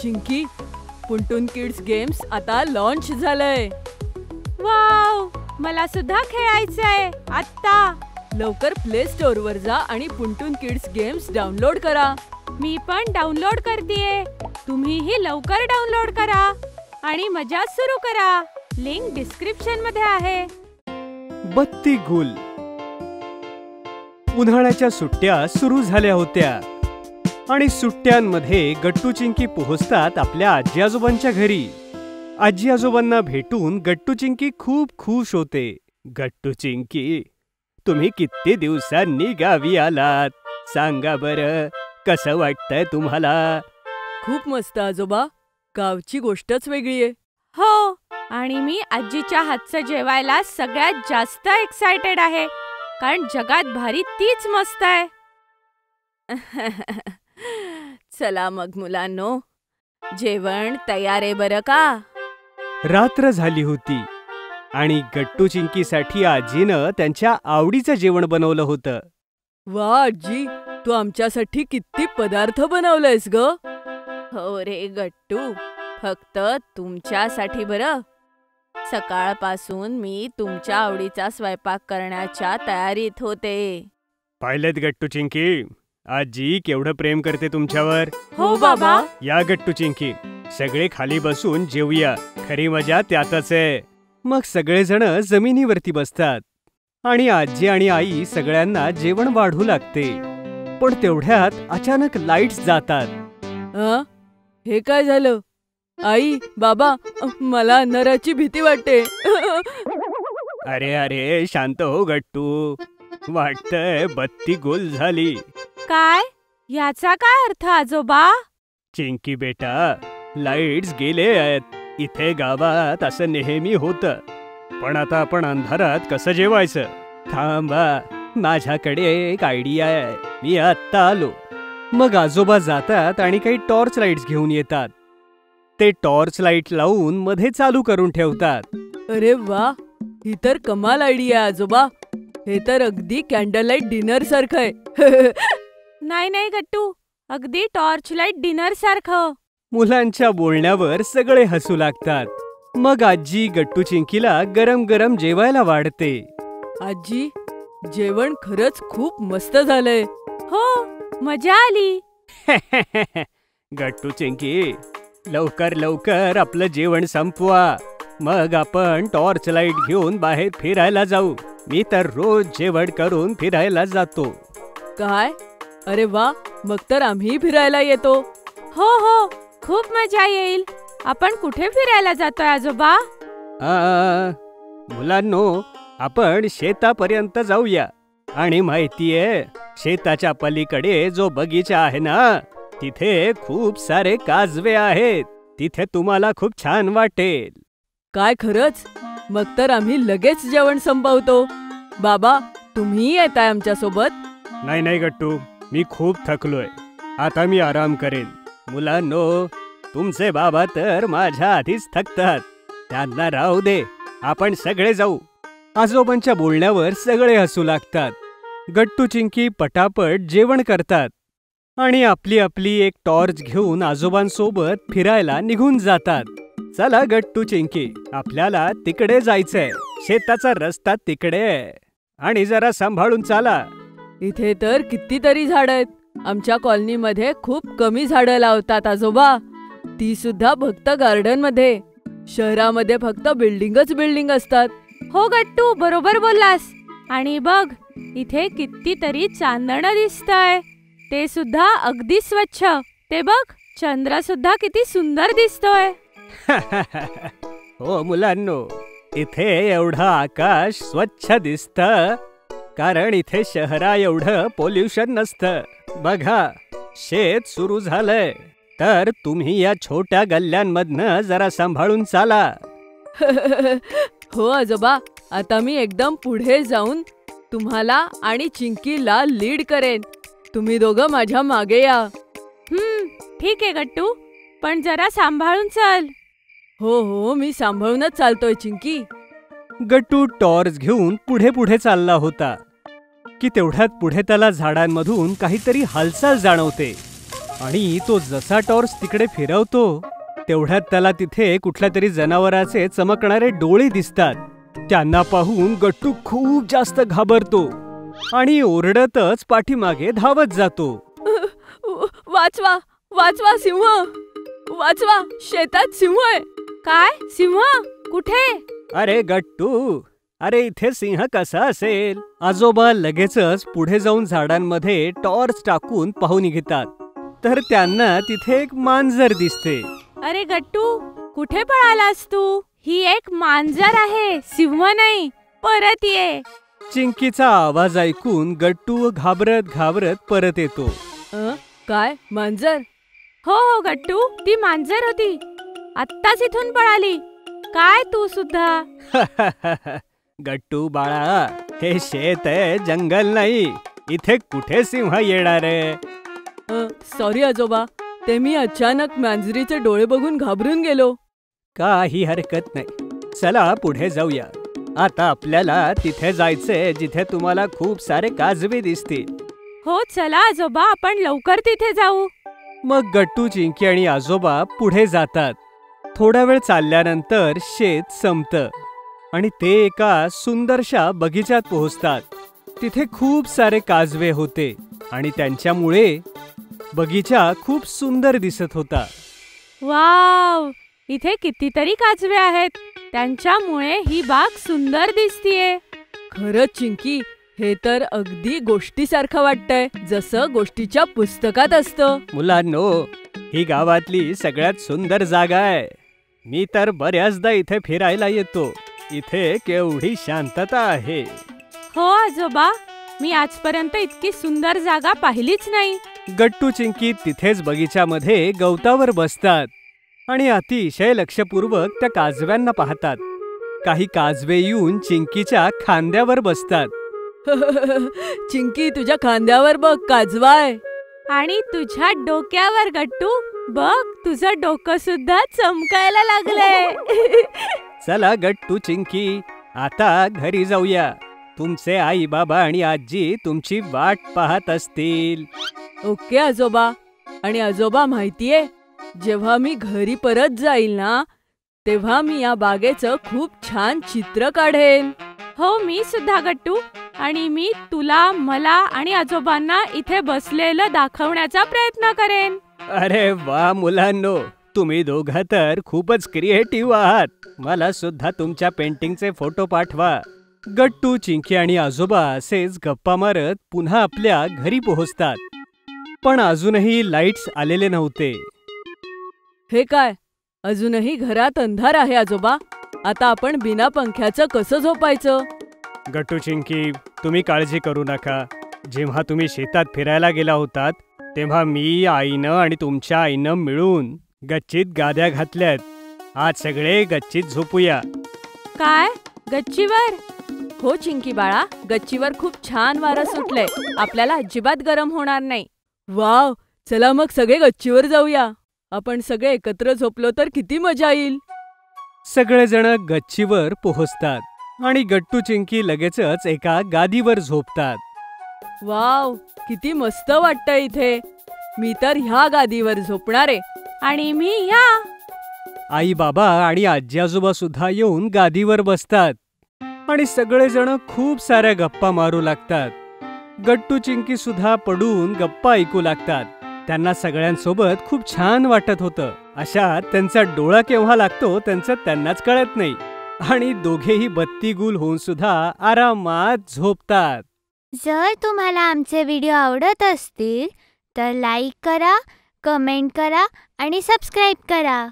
Chinki, पुंटून kids games आता launch झालंय. Wow, मला सुद्धा खेळायचंय आत्ता. लवकर प्ले स्टोअर वर जा आणि पुंटून किड्स गेम्स डाउनलोड करा. मी पण डाउनलोड करतेय. तुम्हीही लवकर डाउनलोड करा आणि मजा सुरू करा. लिंक डिस्क्रिप्शन मध्ये आहे. बत्ती गुल. उन्हाळ्याच्या सुट्ट्या सुरू झाल्या होत्या आणि सुट्ट्यांमध्ये गट्टू चिंकी पोहोचतात आपल्या आजी आजोबांच्या घरी. आजी आजोबांना भेटून गट्टू चिंकी खूप खुश होते. गट्टू चिंकी, तुम्ही किती दिवसांनी गावी आलात, सांगा बरं, कसं वाटतंय तुम्हाला? खूप मस्त आजोबा, गावची गोष्टच वेगळी आहे. हो, आणि मी आजीच्या हातचं जेवायला सगळ्यात जास्त एक्सायटेड आहे, कारण जगात भारी तीच मस्त आहे. चला मग मुलांनो, जेवण तयार आहे बरं का? रात्र झाली होती आणि गट्टू चिंकीसाठी आजीनं त्यांच्या आवडीचं जेवण बनवलं होतं. वा आजी, तू आमच्यासाठी किती पदार्थ बनवलेस ग. हो रे गट्टू, फक्त तुमच्यासाठी बरं. सकाळपासून मी तुमच्या आवडीचा स्वयंपाक करण्याच्या तयारीत होते. पाहिलेत गट्टू चिंकी, आजी केवढं प्रेम करते तुमच्यावर. हो बाबा. या गट्टू चिंकी, सगळे खाली बसून जेवूया. खरी मजा त्यातच आहे. मग सगळेजण जमिनीवरती बसतात आणि आजी आणि आई सगळ्यांना जेवण वाढू लागते. पण तेवढ्यात अचानक लाईट्स जातात. हे काय झालं? आई, बाबा, मला अंधाराची भीती वाटते. अरे अरे, शांत हो गट्टू, वाटतंय बत्ती गुल झाली. काय? याचा काय अर्थ आजोबा? चिंकी बेटा, लाईट्स गेले आहेत. इथे गावात असं नेहमी होतं, पण आता आपण अंधारात कसं जेवायचं? थांबा, माझ्याकडे एक आयडिया आहे. मी आत्ता आलो. मग आजोबा जातात आणि काही टॉर्च लाईट्स घेऊन येतात. ते टॉर्च लाईट लावून मध्ये चालू करून ठेवतात. अरे वा, ही तर कमाल आयडिया आजोबा. हे तर अगदी कॅन्डल लाईट डिनर सारखं आहे. नाही नाही गट्टू, अगदी टॉर्च लाईट डिनर सारखं. मुलांच्या बोलण्यावर सगळे हसू लागतात. मग आजी गट्टू चिंकीला गरम गरम जेवायला वाढते. आजी, जेवण खरंच खूप मस्त झालंय. हो, मजा आली. गट्टू चिंकी, लवकर लवकर आपलं जेवण संपवा. मग आपण टॉर्च लाईट घेऊन बाहेर फिरायला जाऊ. मी तर रोज जेवण करून फिरायला जातो. काय? अरे वा, मग तर आम्ही फिरायला येतो. हो हो, खूप मजा येईल. आपण कुठे फिरायला जातोय आजोबा? मुलांनो, आपण शेतापर्यंत जाऊया. आणि माहितीये, शेताच्या पलीकडे जो बगीचा आहे ना, तिथे खूप सारे काजवे आहेत. तिथे तुम्हाला खूप छान वाटेल. काय खरंच? मग तर आम्ही लगेच जेवण संपवतो. बाबा, तुम्ही येताय आमच्या सोबत? नाही नाही गट्टू, मी खूप थकलोय. आता मी आराम करेन. मुलांनो, तुमचे बाबा तर माझ्या आधीच थकतात. त्यांना राहू दे, आपण सगळे जाऊ. आजोबांच्या बोलण्यावर सगळे हसू लागतात. गट्टू चिंकी पटापट जेवण करतात आणि आपली आपली एक टॉर्च घेऊन आजोबांसोबत फिरायला निघून जातात. चला गट्टू चिंकी, आपल्याला तिकडे जायचंय. शेताचा रस्ता तिकडे आहे आणि जरा सांभाळून चाला. इथे तर कितीतरी झाडं आहेत. आमच्या कॉलनीमध्ये खूप कमी झाडं लावतात आजोबा, ती सुद्धा फक्त गार्डन मध्ये. शहरामध्ये फक्त बिल्डिंगच बिल्डिंग असतात. हो गट्टू, बरोबर बोललास. आणि बघ, इथे कितीतरी चांदणं दिसतंय, ते सुद्धा अगदी स्वच्छ. ते बघ, चंद्र सुद्धा किती सुंदर दिसतोय. हो मुलांनो, इथे एवढं आकाश स्वच्छ दिसतं कारण इथे शहरा एवढं पोल्युशन नसतं. बघा, शेत सुरू झालंय, तर तुम्ही या छोट्या गल्ल्यांमधनं जरा सांभाळून चाला. हो आजोबा, आता मी एकदम पुढे जाऊन तुम्हाला आणि चिंकीला लीड करेन. तुम्ही दोघं माझ्या मागे या. ठीक आहे गट्टू, पण जरा सांभाळून चाल. हो हो, मी सांभाळूनच चालतोय चिंकी. गट्टू टॉर्च घेऊन पुढे पुढे चालला होता की तेवढ्यात पुढे त्याला झाडांमधून काहीतरी हालचाल जाणवते. आणि तो जसा टॉर्च तिकडे फिरवतो तेवढ्यात त्याला तिथे कुठल्या तरी जनावराचे चमकणारे डोळे दिसतात. त्यांना पाहून गट्टू खूप जास्त घाबरतो आणि ओरडतच पाठीमागे धावत जातो. वाचवा वाचवा सिंह, वाचवा, शेतात सिंह आहे. काय सिंह? कुठे? अरे गट्टू, अरे इथे सिंह कसा असेल? आजोबा लगेचच पुढे जाऊन झाडांमध्ये टॉर्च टाकून पाहून निघतात. तर त्यांना तिथे एक मांजर दिसते. अरे गट्टू, कुठे पळालास तू? ही एक मांजर आहे, सिंह नाही. परत ये. चिंकीचा आवाज ऐकून गट्टू घाबरत घाबरत परत येतो. काय मांजर? हो हो गट्टू, ती मांजर होती. आत्ताच इथून पळाली. काय तू सुद्धा? गट्टू बाळा, हे शेत आहे, जंगल नाही. इथे कुठे सिंह येणार आहे? सॉरी आजोबा, ते मी अचानक मांजरीचे डोळे बघून घाबरून गेलो. काही हरकत नाही. चला पुढे जाऊया. आता आपल्याला तिथे जायचंय जिथे तुम्हाला खूप सारे काजवे दिसतील. हो चला आजोबा, आपण लवकर तिथे जाऊ. मग गट्टू, चिंकी आणि आजोबा पुढे जातात. थोडा वेळ चालल्यानंतर शेत संपतं आणि ते एका सुंदरशा बगीच्यात पोहोचतात. तिथे खूप सारे काजवे होते आणि त्यांच्यामुळे बगीचा खूप सुंदर दिसत होता. वाव, इथे कितीतरी काजवे आहेत. त्यांच्यामुळे ही बाग सुंदर दिसतीये. खरंच चिंकी, हे तर अगदी गोष्टीसारखं वाटतंय, जसं गोष्टीच्या पुस्तकात असतं. मुलांनो, ही गावातली सगळ्यात सुंदर जागा आहे. मी तर बऱ्याचदा इथे फिरायला येतो. इथे केवढी शांतता आहे. हो आजोबा, मी आजपर्यंत इतकी सुंदर जागा पाहिलीच नाही. गट्टू, चिंकी तिथेच बगीच्यामध्ये गवतावर बसतात आणि अतिशय लक्षपूर्वक त्या काजव्यांना पाहतात. काही काजवे येऊन चिंकीच्या खांद्यावर बसतात. चिंकी, तुझ्या खांद्यावर बघ, काजवा आहे. आणि तुझ्या डोक्यावर गट्टू, बघ, तुझं डोकं सुद्धा चमकायला लागलंय. चला गट्टू, चिंकी, आता घरी जाऊया. तुमचे आई बाबा आणि आजी तुमची वाट पाहत असतील. ओके आजोबा. आणि आजोबा, माहितीये, जेव्हा मी घरी परत जाईल ना, तेव्हा मी या बागेचं खूप छान चित्र काढेन. हो, मी सुद्धा गट्टू. आणि मी तुला, मला आणि आजोबांना इथे बसलेलं दाखवण्याचा प्रयत्न करेन. अरे वा मुलांनो, तुम्ही दोघं तर खूपच क्रिएटिव्ह आहात. मला सुद्धा तुमच्या पेंटिंगचे फोटो पाठवा. गट्टू, चिंकी आणि आजोबा असेच गप्पा मारत पुन्हा आपल्या घरी पोहोचतात. पण अजूनही लाईट्स आलेले नव्हते. हे काय, अजूनही घरात अंधार आहे आजोबा. आता आपण बिना पंख्याचं कसं झोपायचं? गट्टू, चिंकी, तुम्ही काळजी करू नका. जेव्हा तुम्ही शेतात फिरायला गेला होतात तेव्हा मी, आईनं आणि तुमच्या आईनं मिळून गच्चीत गाद्या घातल्यात. आज सगळे गच्चीत झोपूया. काय, गच्चीवर? हो चिंकी बाळा, गच्चीवर खूप छान वारं सुटलंय. आपल्याला अजिबात गरम होणार नाही. वाव, चला मग सगळे गच्चीवर जाऊया. आपण सगळे एकत्र झोपलो तर किती मजा येईल. सगळेजण गच्चीवर पोहोचतात आणि गट्टू, चिंकी लगेचच एका गादीवर झोपतात. वाव, किती मस्त वाटतंय इथे. मी तर ह्या गादीवर झोपणार आहे. आणि मी ह्या. आई बाबा आणि आजी आजोबा सुद्धा येऊन गादीवर बसतात आणि सगळेजण खूप साऱ्या गप्पा मारू लागतात. गट्टू, चिंकी सुद्धा पडून गप्पा ऐकू लागतात. त्यांना सगळ्यांसोबत खूप छान वाटत होतं. अशात त्यांचा डोळा केव्हा लागतो त्यांनाच कळत नाही आणि दोघेही बत्ती गुल होऊन सुद्धा आरामात झोपतात. जर तुम्हाला आमचे व्हिडिओ आवडत असतील तर लाईक करा, कमेंट करा आणि सबस्क्राईब करा.